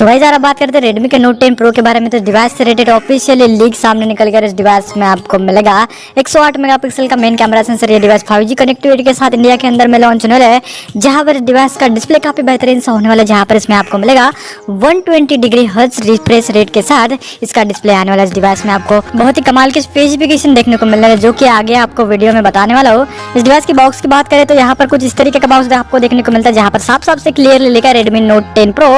सो भाई ज़रा बात करते हैं Redmi के Note 10 Pro के बारे में। तो डिवाइस से रिलेटेड ऑफिशियली लीक सामने निकल गया। इस डिवाइस में आपको मिलेगा 108 मेगापिक्सल का मेन कैमरा सेंसर। ये डिवाइस 5G कनेक्टिविटी के साथ इंडिया के अंदर में लॉन्च होने वाला है, जहां पर डिवाइस का डिस्प्ले काफी बेहतरीन सा होने वाला है, जहां पर इसमें आपको मिलेगा 120 डिग्री हर्ट्ज रिफ्रेश रेट के साथ इसका डिस्प्ले आने वाला है। इस डिवाइस में आपको बहुत ही कमाल के स्पेसिफिकेशन देखने को मिल रहा है, जो कि आगे आपको वीडियो में बताने वाला हो। इस डिवाइस की बॉक्स की बात करें तो यहाँ पर कुछ इस तरीके का बॉक्स आपको देखने को मिलता है, जहाँ पर साफ साफ से क्लियरली लिखा है Redmi Note 10 Pro।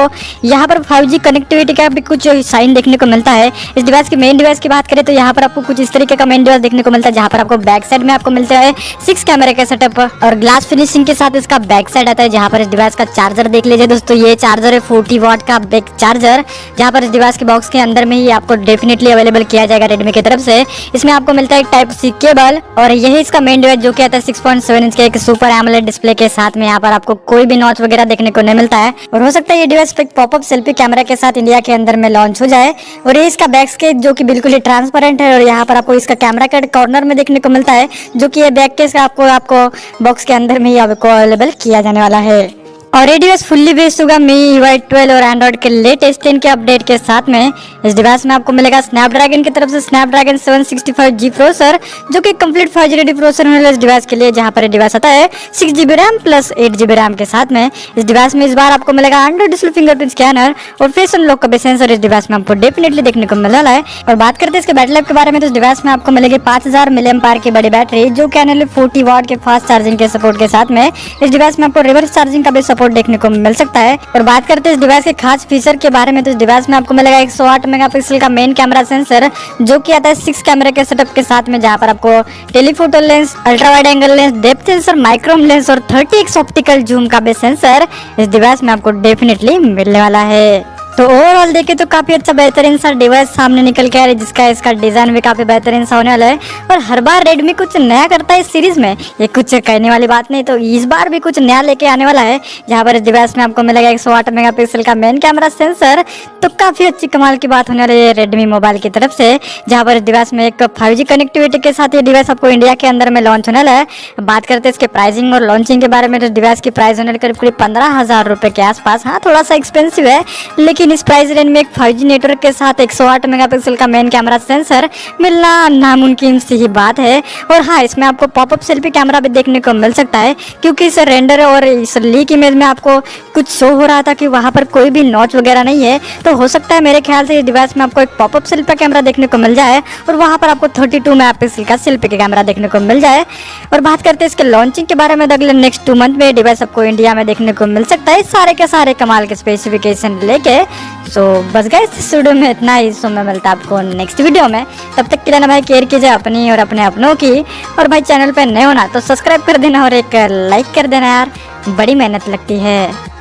यहाँ पर 5G कनेक्टिविटी का भी कुछ साइन देखने को मिलता है। इस डिवाइस की मेन डिवाइस की बात करें तो यहाँ पर आपको कुछ इस तरीके का मेन डिवाइस देखने को मिलता है, जहाँ पर आपको बैक साइड में आपको मिलता है 6 कैमरे का सेटअप और ग्लास फिनिशिंग के साथ इसका बैक साइड आता है। जहाँ पर इस डिवाइस का चार्जर देख लीजिए दोस्तों, ये चार्जर है 40 वाट का बैक चार्जर, जहाँ पर इस डिवाइस के बॉक्स के अंदर में ही आपको डेफिनेटली अवेलेबल किया जाएगा रेडमी की तरफ से। इसमें आपको मिलता है टाइप सी केबल और यही इसका मेन डिवाइस, जो कि आता है 6.7 इंच के एक सुपर एमोलेड डिस्प्ले के साथ में। यहाँ पर आपको कोई भी नॉच वगैरह देखने को नहीं मिलता है और हो सकता है ये डिवाइस एक पॉपअप सेल्फी कैमरा के साथ इंडिया के अंदर में लॉन्च हो जाए। और ये इसका बैक के जो कि बिल्कुल ही ट्रांसपेरेंट है और यहाँ पर आपको इसका कैमरा का कॉर्नर में देखने को मिलता है, जो कि ये बैक के आपको बॉक्स के अंदर में ही आपको अवेलेबल किया जाने वाला है। और ये डिवाइस फुल्ली बेस्ड होगा MIUI 12 और एंड्रॉइड के लेटेस्ट 10 के अपडेट के साथ में। इस डिवाइस में आपको मिलेगा स्नैपड्रैगन की तरफ से स्नैपड्रैगन 765G प्रोसेसर, जो कि कंप्लीट 5G रेडी प्रोसेसर होने वाला इस डिवाइस के लिए, जहां पर ये डिवाइस आता है 6GB RAM plus 8GB RAM के साथ में। इस डिवाइस में इस बार आपको मिलेगा अंडर डिस्प्ले फिंगरप्रिंट स्कैनर और फेस अनलॉक का भी सेंसर इस डिवाइस में आपको डेफिनेटली देखने को मिलने वाला है। और बात करते हैं इसके बैटरी लाइफ के बारे में, तो इस डिवाइस में आपको मिलेगी 5000 mAh की बड़ी बैटरी, जो कि आने वाले 40 वाट के फास्ट चार्जिंग के सपोर्ट के साथ में। इस डिवाइस में आपको रिवर्स चार्जिंग का भी सपोर्ट देखने को मिल सकता है। और बात करते हैं इस डिवाइस के खास फीचर के बारे में, तो इस डिवाइस में आपको मिलेगा 108 मेगापिक्सल का मेन कैमरा सेंसर, जो कि आता है 6 कैमरे के सेटअप के साथ में, जहां पर आपको telephoto lens, ultra wide angle lens, depth sensor, micro lens और 30x ऑप्टिकल जूम का भी सेंसर इस डिवाइस में आपको डेफिनेटली मिलने वाला है। तो ओवरऑल देखे तो काफी अच्छा बेहतरीन सा डिवाइस सामने निकल के आ रहा है, जिसका इसका डिजाइन भी काफी बेहतरीन सा होने वाला है। और हर बार रेडमी कुछ नया करता है इस सीरीज में, ये कुछ कहने वाली बात नहीं, तो इस बार भी कुछ नया लेके आने वाला है, जहां पर इस डिवाइस में आपको मिलेगा 108 मेगापिक्सल का मेन कैमरा सेंसर। तो काफी अच्छी कमाल की बात होने वाली है रेडमी मोबाइल की तरफ से, जहां पर इस डिवाइस में एक 5G कनेक्टिविटी के साथ ये डिवाइस आपको इंडिया के अंदर में लॉन्च होने वाला है। बात करते हैं इसके प्राइसिंग और लॉन्चिंग के बारे में, तो डिवाइस की प्राइस होने करीब 15,000 रुपए के आसपास। हाँ, थोड़ा सा एक्सपेंसिव है, लेकिन इस प्राइस रेंज में 5G नेटवर्क के साथ 108 मेगापिक्सल का मेन कैमरा सेंसर मिलना नामुमकिन सी ही बात है। और हाँ, इसमें आपको पॉपअप सेल्फी कैमरा भी देखने को मिल सकता है, क्योंकि इस रेंडर और इस लीक इमेज में आपको कुछ शो हो रहा था कि वहां पर कोई भी नॉच वगैरह नहीं है। तो हो सकता है मेरे ख्याल से इस डिवाइस में आपको एक पॉपअप सेल्फी कैमरा देखने को मिल जाए और वहां पर आपको 32 मेगापिक्सल का सेल्फी का कैमरा देखने को मिल जाए। और बात करते हैं इसके लॉन्चिंग के बारे में, अगले नेक्स्ट 2 मंथ में डिवाइस आपको इंडिया में देखने को मिल सकता है, सारे के सारे कमाल के स्पेसिफिकेशन लेके। सो बस गाइस, इस वीडियो में इतना ही। सो मैं मिलता आपको नेक्स्ट वीडियो में, तब तक के लिए ना भाई केयर कीजिए अपनी और अपने अपनों की। और भाई चैनल पे नए होना तो सब्सक्राइब कर देना और एक लाइक कर देना यार, बड़ी मेहनत लगती है।